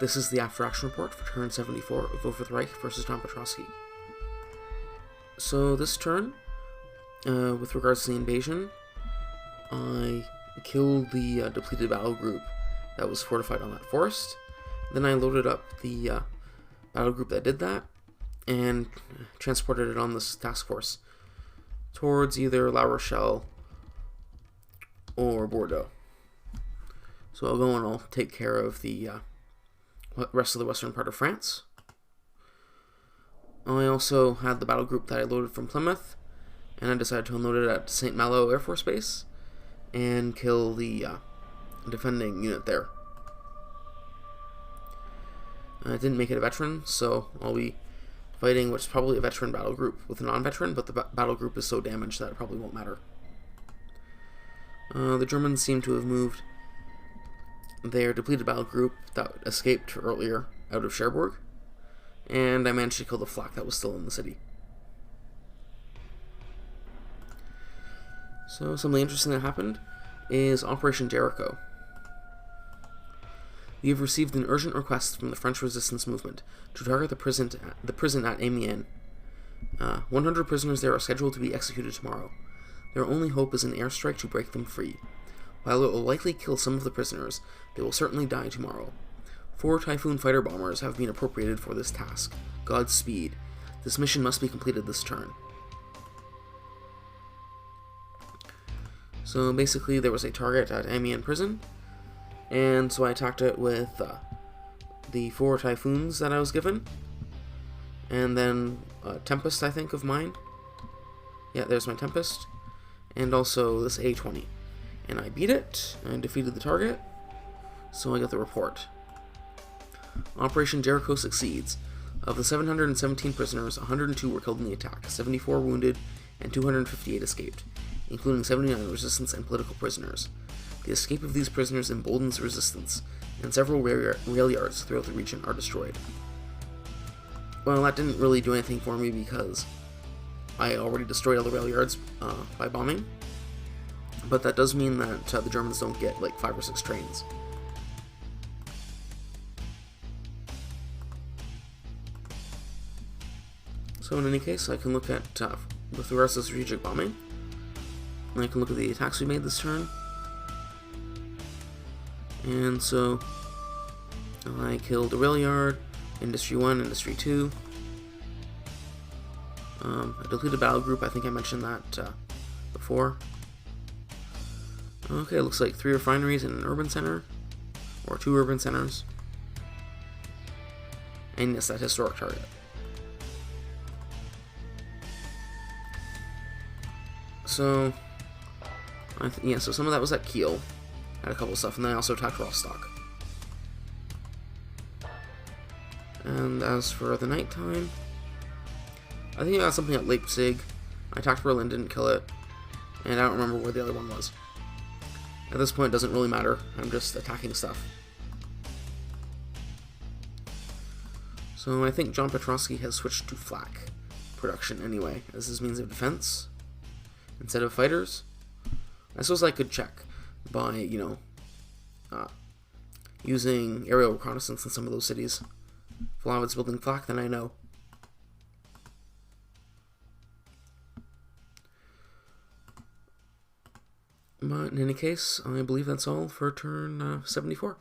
This is the after action report for turn 74 of Over the Reich versus John Petrosky. So this turn, with regards to the invasion, I killed the depleted battle group that was fortified on that forest. Then I loaded up the battle group that did that and transported it on this task force towards either La Rochelle or Bordeaux. So I'll go and I'll take care of the rest of the western part of France. I also had the battle group that I loaded from Plymouth, and I decided to unload it at St. Malo Air Force Base and kill the defending unit there. I didn't make it a veteran, so I'll be fighting what's probably a veteran battle group with a non-veteran, but the battle group is so damaged that it probably won't matter. The Germans seem to have moved their depleted battle group that escaped earlier out of Cherbourg, and I managed to kill the flak that was still in the city. So something interesting that happened is Operation Jericho. We have received an urgent request from the French resistance movement to target the prison at Amiens. 100 prisoners there are scheduled to be executed tomorrow. Their only hope is an airstrike to break them free. While it will likely kill some of the prisoners, they will certainly die tomorrow. 4 Typhoon fighter bombers have been appropriated for this task. Godspeed. This mission must be completed this turn. So basically there was a target at Amiens prison, and so I attacked it with the 4 Typhoons that I was given, and then Tempest, I think, of mine. Yeah, there's my Tempest, and also this A-20. And I beat it, and defeated the target, so I got the report. Operation Jericho succeeds. Of the 717 prisoners, 102 were killed in the attack, 74 wounded, and 258 escaped, including 79 resistance and political prisoners. The escape of these prisoners emboldens the resistance, and several rail yards throughout the region are destroyed. Well, that didn't really do anything for me because I already destroyed all the rail yards by bombing, but that does mean that the Germans don't get like 5 or 6 trains. So in any case, I can look at, with regards to strategic bombing, I can look at the attacks we made this turn. And so I killed a rail yard, Industry 1, Industry 2. I depleted a battle group, I think I mentioned that before. Okay, it looks like 3 refineries and an urban center, or 2 urban centers. And yes, that historic target. So, so some of that was at Kiel. Had a couple of stuff, and then I also attacked Rostock. And as for the nighttime, I think I got something at Leipzig. I attacked Berlin, didn't kill it, and I don't remember where the other one was. At this point, it doesn't really matter. I'm just attacking stuff. So I think John Petrosky has switched to flak production anyway, as his means of defense instead of fighters. I suppose I could check by, using aerial reconnaissance in some of those cities. If a lot of it's building flak, then I know. But in any case, I believe that's all for turn 74.